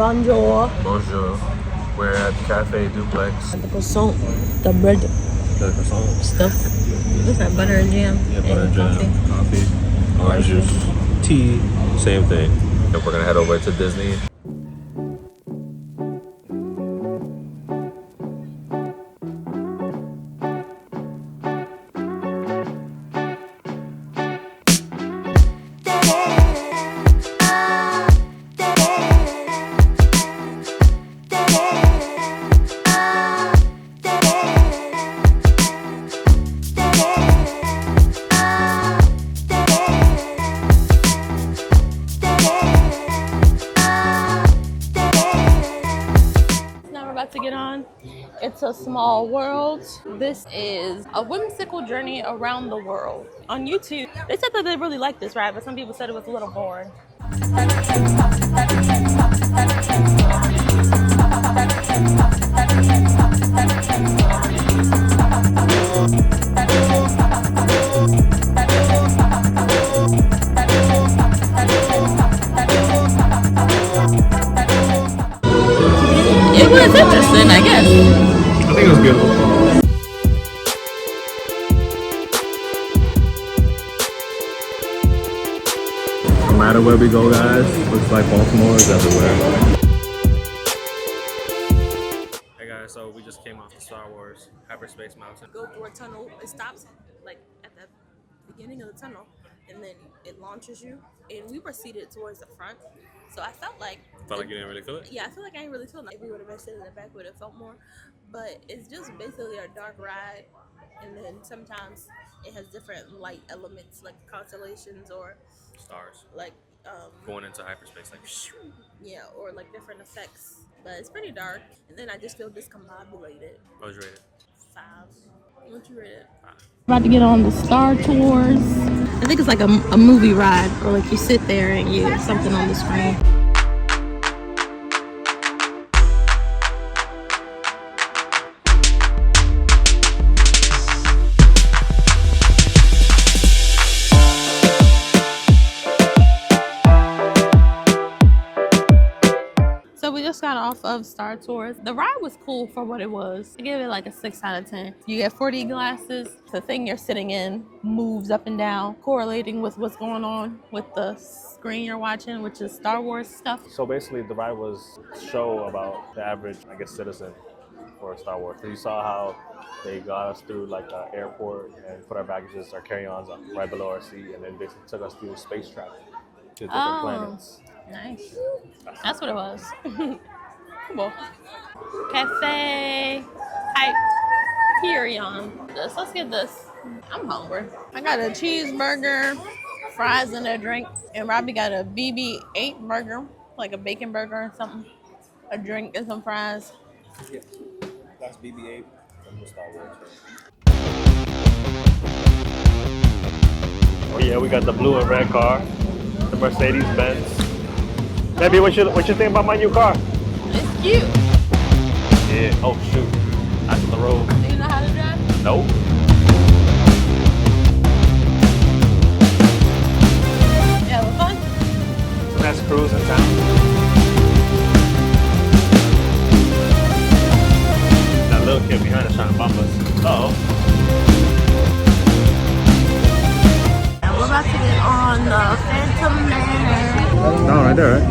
Bonjour. Bonjour. We're at Cafe Duplex. The croissant, the bread, The croissant. stuff. What's that? Butter and jam. Yeah, butter and jam. Coffee. Orange juice. Tea. Same thing. We're gonna head over to Disney. To get on. It's a small world. This is a whimsical journey around the world. On YouTube, they said that they really liked this ride, but some people said it was a little boring. It was interesting, I guess. I think it was beautiful. No matter where we go, guys, looks like Baltimore is everywhere. Hey guys, so we just came off the Star Wars Hyperspace Mountain. Go through a tunnel. It stops like at the beginning of the tunnel, and then it launches you. And we were seated towards the front, so I felt like. Felt like you didn't really feel it? Yeah, I feel like I didn't really feel it. If we would have been sitting in the back, we would have felt more. But it's just basically a dark ride, and then sometimes it has different light elements like constellations or Stars. like Going into hyperspace, like. yeah, or like different effects. But it's pretty dark, and then I just feel discombobulated. What was you rated? 5. What you rate it? 5. About to get on the Star Tours. I think it's like a movie ride, or like you sit there and you something on the screen. So we just got off of Star Tours. The ride was cool for what it was. I give it like a 6 out of 10. You get 4D glasses. The thing you're sitting in moves up and down, correlating with what's going on with the screen you're watching, which is Star Wars stuff. So basically, the ride was a show about the average, I guess, citizen for Star Wars. So you saw how they got us through like the airport and put our baggages, our carry-ons right below our seat, and then basically took us through space travel to different planets. Nice. That's what it was. Cool. Cafe Hyperion. Let's get this. I'm hungry. I got a cheeseburger, fries, and a drink. And Robbie got a BB-8 burger, like a bacon burger or something. A drink and some fries. Yeah, that's BB-8 from the Star Wars. Oh yeah, we got the blue and red car, the Mercedes-Benz. Baby, what you think about my new car? It's cute. Yeah. Oh shoot, that's the road. Do you know how to drive? Nope. Yeah, it was fun. Nice cruise in town. That little kid behind us trying to bump us. Uh-oh. We're about to get on the Phantom Manor. No, right there, right?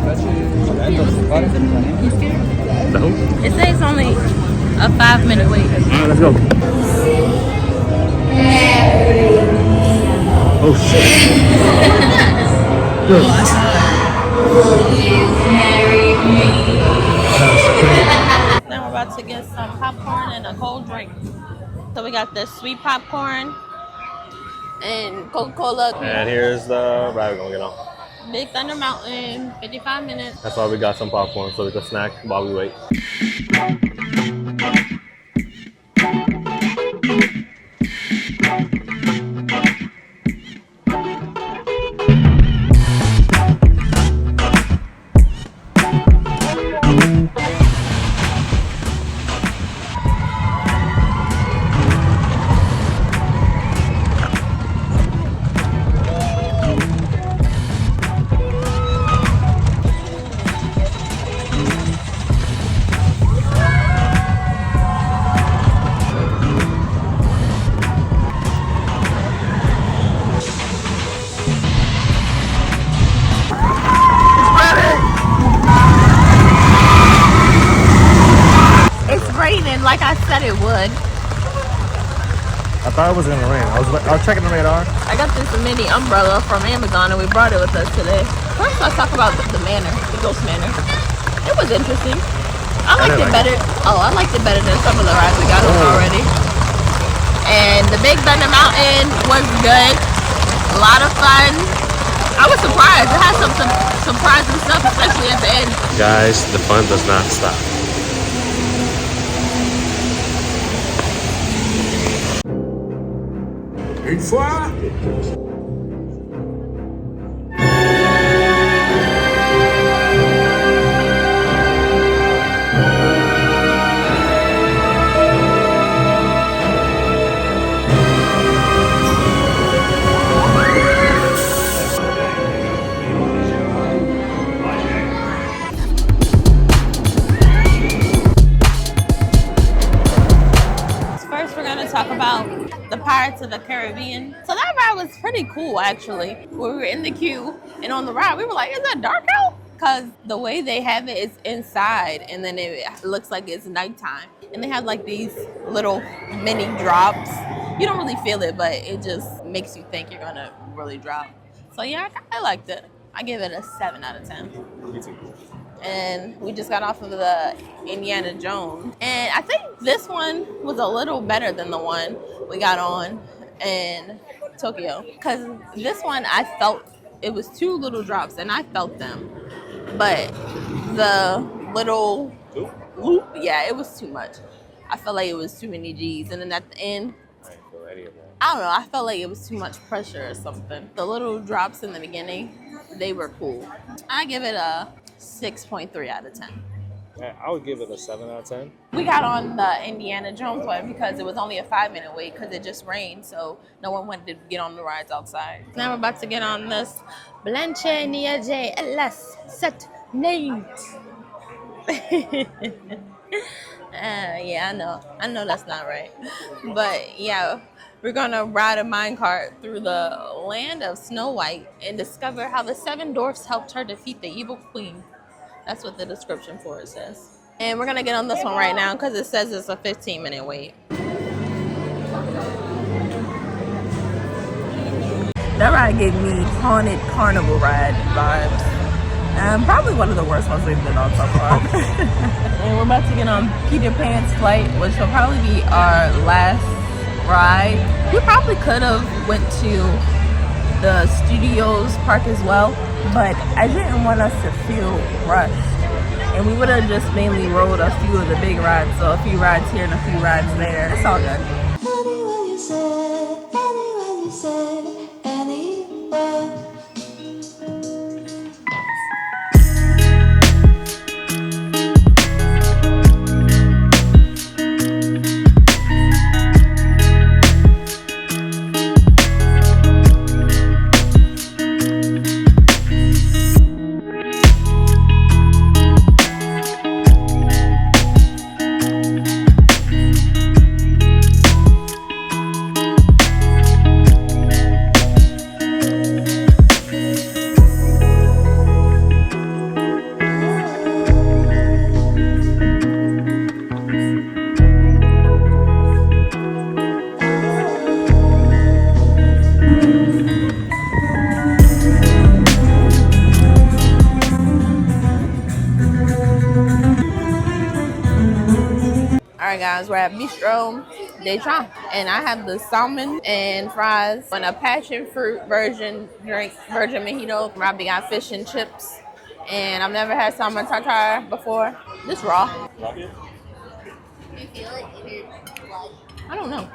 The who? It says only a 5-minute wait. Alright, let's go. Oh shit. Then we're about to get some popcorn and a cold drink. So we got the sweet popcorn and Coca-Cola. And here's the ride we're gonna get on. Big Thunder Mountain, 55 minutes. That's why we got some popcorn so we can snack while we wait. it would. I thought it was gonna rain. I was checking the radar. I got this mini umbrella from Amazon and we brought it with us today. First, let's talk about the Manor, the Ghost Manor. It was interesting. I liked it better. I liked it better than some of the rides we got on already. And the Big Thunder Mountain was good. A lot of fun. I was surprised. It had some surprising stuff, especially at the end. Guys, the fun does not stop. Une fois. First, we're going to talk about the Pirates of the Caribbean. So that ride was pretty cool, actually. When we were in the queue and on the ride, we were like, is that dark out? Because the way they have it is inside and then it looks like it's nighttime. And they have like these little mini drops. You don't really feel it, but it just makes you think you're going to really drop. So yeah, I liked it. I give it a 7 out of 10. Me too. And we just got off of the Indiana Jones. And I think this one was a little better than the one we got on in Tokyo. Because this one, I felt it was 2 little drops and I felt them. But the little loop, yeah, it was too much. I felt like it was too many G's. And then at the end, I didn't feel any of that. I don't know, I felt like it was too much pressure or something. The little drops in the beginning, they were cool. I give it a 6.3 out of 10. Yeah, I would give it a 7 out of 10. We got on the Indiana Jones one because it was only a 5-minute wait because it just rained, so no one wanted to get on the rides outside. Now we're about to get on this Blanche-Neige Sept Nains. Yeah, I know that's not right. But yeah, we're gonna ride a minecart through the land of Snow White and discover how the 7 dwarfs helped her defeat the evil queen. That's what the description for it says. And we're gonna get on this one right now because it says it's a 15-minute wait. That ride gave me haunted carnival ride vibes. Probably one of the worst ones we've been on so far. And we're about to get on Peter Pan's flight, which will probably be our last ride. We probably could have went to the studios park as well, but I didn't want us to feel rushed. And we would have just mainly rode a few of the big rides, so a few rides here and a few rides there. It's all good. Anywhere you say, anywhere. Alright guys, we're at Bistro Deschamps and I have the salmon and fries and a passion fruit virgin drink, virgin mojito. Robbie got fish and chips and I've never had salmon tartare before. This raw. Love you. I don't know.